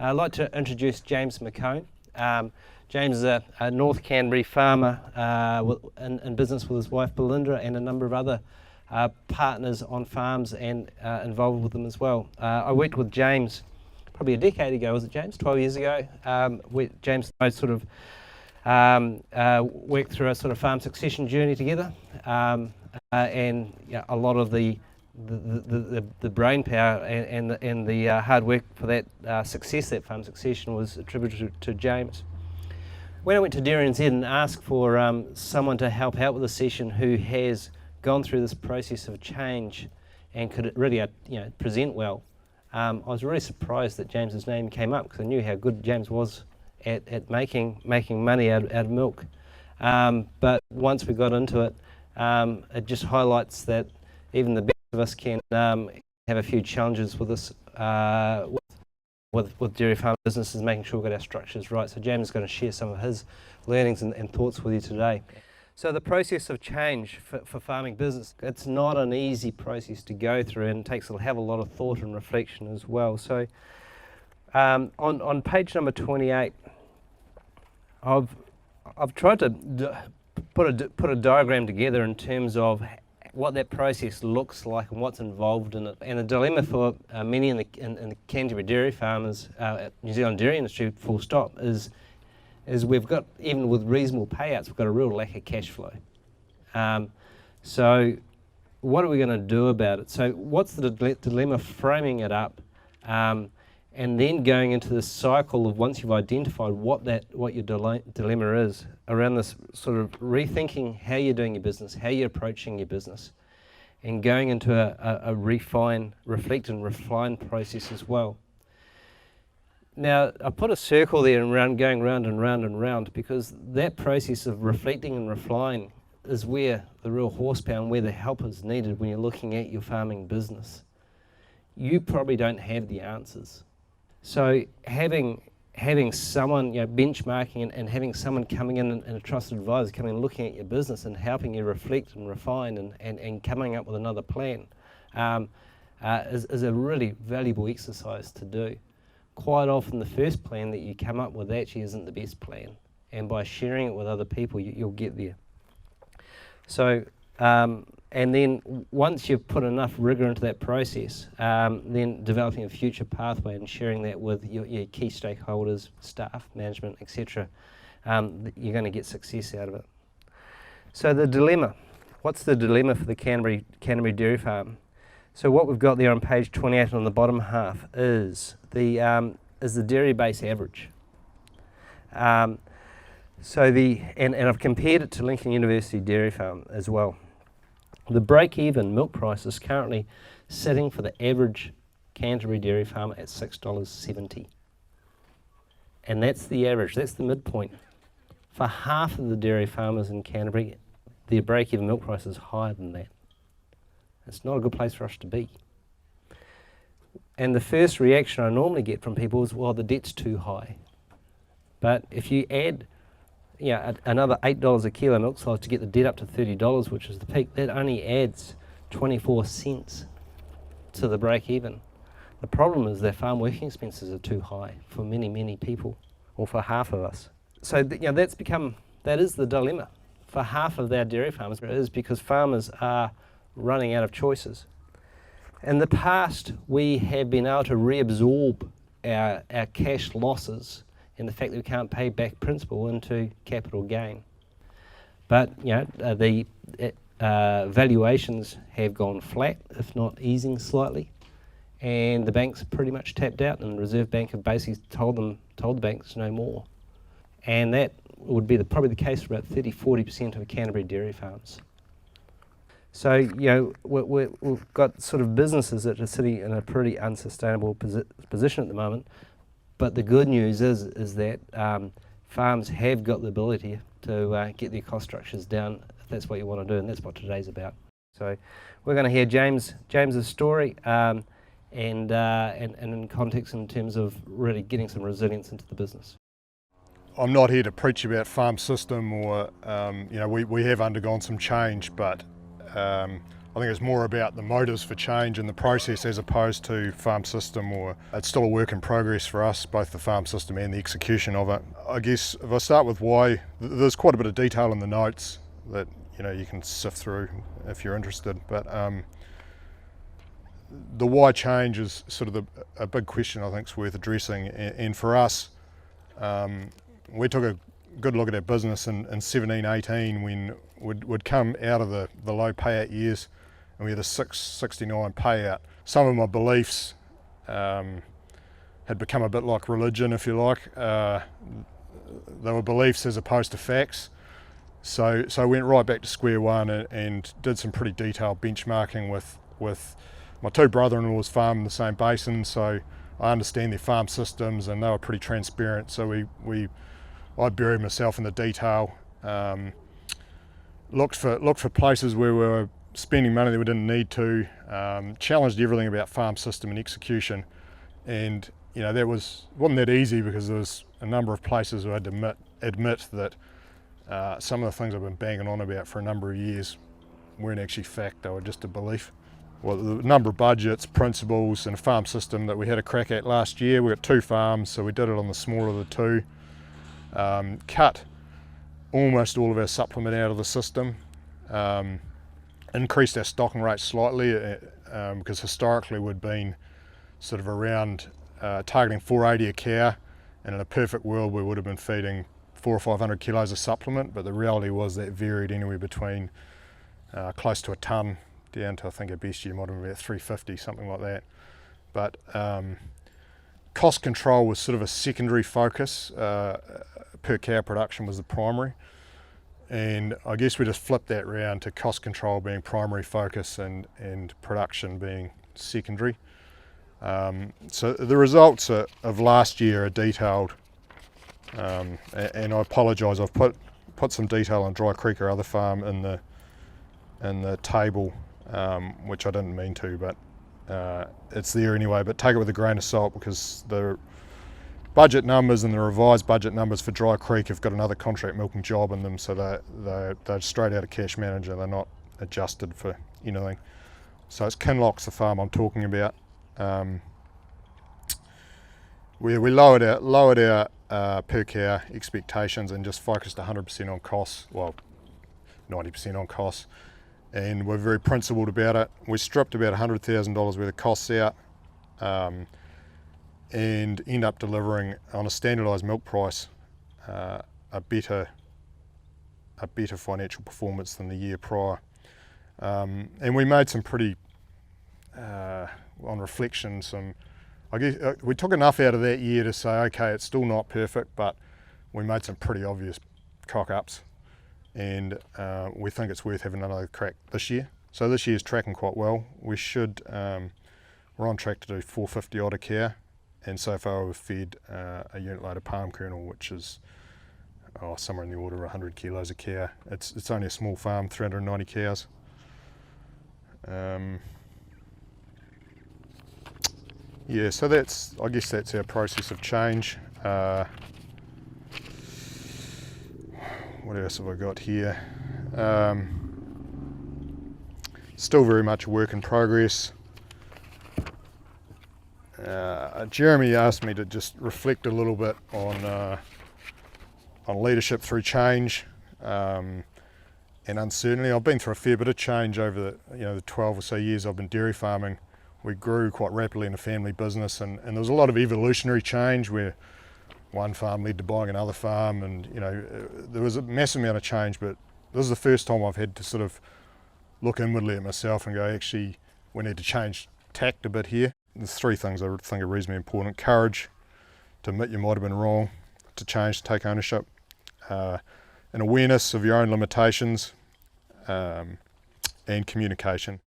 I'd like to introduce James McCone. James is a North Canterbury farmer in business with his wife Belinda and a number of other partners on farms and involved with them as well. I worked with James probably a decade ago, was it James? 12 years ago. James and I sort of worked through a sort of farm succession journey together, and a lot of the brain power and the hard work for that success, that farm succession, was attributed to James. When I went to Dairy NZ and asked for someone to help out with the session who has gone through this process of change and could really present well, I was really surprised that James's name came up, because I knew how good James was at making money out of milk. But once we got into it, it just highlights that even the best of us can have a few challenges with this, with dairy farm businesses, making sure we've got our structures right. So James is going to share some of his learnings and thoughts with you today. So the process of change for farming business, it's not an easy process to go through, and it takes a lot of thought and reflection as well. So on page number 28, I've tried to put a diagram together in terms of what that process looks like and what's involved in it. And the dilemma for many in the Canterbury dairy farmers, New Zealand dairy industry, full stop, is we've got, even with reasonable payouts, we've got a real lack of cash flow. So what are we going to do about it? So what's the dilemma? Framing it up, and then going into this cycle of, once you've identified what your dilemma is, around this sort of rethinking how you're doing your business, how you're approaching your business, and going into a reflect and refine process as well. Now, I put a circle there and going round and round and round, because that process of reflecting and refining is where the real horsepower and where the help is needed when you're looking at your farming business. You probably don't have the answers. So having someone, benchmarking and having someone coming in and a trusted advisor coming and looking at your business and helping you reflect and refine and coming up with another plan is a really valuable exercise to do. Quite often the first plan that you come up with actually isn't the best plan, and by sharing it with other people you'll get there. So and then once you've put enough rigour into that process, then developing a future pathway and sharing that with your key stakeholders, staff, management, etc., you're going to get success out of it. So the dilemma. What's the dilemma for the Canterbury dairy farm? So what we've got there on page 28 on the bottom half is the dairy base average. And I've compared it to Lincoln University Dairy Farm as well. The break-even milk price is currently sitting for the average Canterbury dairy farmer at $6.70. And that's the average, that's the midpoint. For half of the dairy farmers in Canterbury, their break-even milk price is higher than that. It's not a good place for us to be. And the first reaction I normally get from people is, well, the debt's too high. But if you add another $8 a kilo milk size to get the debt up to $30, which is the peak, that only adds 24 cents to the break even. The problem is their farm working expenses are too high for many, many people, or for half of us. So that is the dilemma for half of our dairy farmers, is because farmers are running out of choices. In the past, we have been able to reabsorb our cash losses and the fact that we can't pay back principal into capital gain. But the valuations have gone flat, if not easing slightly, and the banks are pretty much tapped out, and the Reserve Bank have basically told the banks no more. And that would be probably the case for about 30–40% of Canterbury dairy farms. So we've got sort of businesses that are sitting in a pretty unsustainable position at the moment. But the good news is that farms have got the ability to get their cost structures down, if that's what you want to do, and that's what today's about. So we're going to hear James's story and in context in terms of really getting some resilience into the business. I'm not here to preach about farm system or we have undergone some change, but I think it's more about the motives for change in the process as opposed to farm system, or it's still a work in progress for us, both the farm system and the execution of it. I guess if I start with why, there's quite a bit of detail in the notes that you can sift through if you're interested, but the why change is sort of a big question I think is worth addressing, and for us, we took a good look at our business in 17-18 when we'd come out of the low payout years, and we had a 669 payout. Some of my beliefs had become a bit like religion, if you like. They were beliefs as opposed to facts. So I went right back to square one and did some pretty detailed benchmarking with my two brother-in-laws farm in the same basin, so I understand their farm systems and they were pretty transparent. So I buried myself in the detail, looked for places where we were spending money that we didn't need to, challenged everything about farm system and execution, and that wasn't that easy because there was a number of places where I had to admit that some of the things I've been banging on about for a number of years weren't actually fact, they were just a belief. Well, the number of budgets, principles and a farm system that we had a crack at last year, we got 2 farms, so we did it on the smaller of the 2. Cut almost all of our supplement out of the system, increased our stocking rate slightly because historically we'd been sort of around targeting 480 a cow, and in a perfect world we would have been feeding 400 or 500 kilos of supplement, but the reality was that varied anywhere between close to a tonne down to, I think, at best year might have been about 350, something like that. But cost control was sort of a secondary focus. Per cow production was the primary, and I guess we just flipped that round to cost control being primary focus and production being secondary. So the results of last year are detailed, and I apologise, I've put some detail on Dry Creek, our other farm, in the table, which I didn't mean to, but it's there anyway. But take it with a grain of salt, because the budget numbers and the revised budget numbers for Dry Creek have got another contract milking job in them, so they're straight out of Cash Manager, they're not adjusted for anything. So it's Kinloch's the farm I'm talking about. We lowered our per cow expectations and just focused 100% on costs, well 90% on costs, and we're very principled about it. We stripped about $100,000 worth of costs out, and end up delivering on a standardised milk price a better financial performance than the year prior. And we made some pretty, on reflection, I guess we took enough out of that year to say, okay, it's still not perfect, but we made some pretty obvious cock-ups, and we think it's worth having another crack this year. So this year's tracking quite well. We should, we're on track to do 450 odd a cow, and so far we've fed a unit load of palm kernel, which is somewhere in the order of 100 kilos a cow. It's only a small farm, 390 cows. Yeah, so I guess that's our process of change. What else have I got here? Still very much a work in progress. Jeremy asked me to just reflect a little bit on leadership through change and uncertainty. I've been through a fair bit of change over the 12 or so years I've been dairy farming. We grew quite rapidly in a family business, and there was a lot of evolutionary change where one farm led to buying another farm, and there was a massive amount of change, but this is the first time I've had to sort of look inwardly at myself and go, actually, we need to change tact a bit here. There's 3 things I think are reasonably important: courage, to admit you might have been wrong, to change, to take ownership, an awareness of your own limitations, and communication.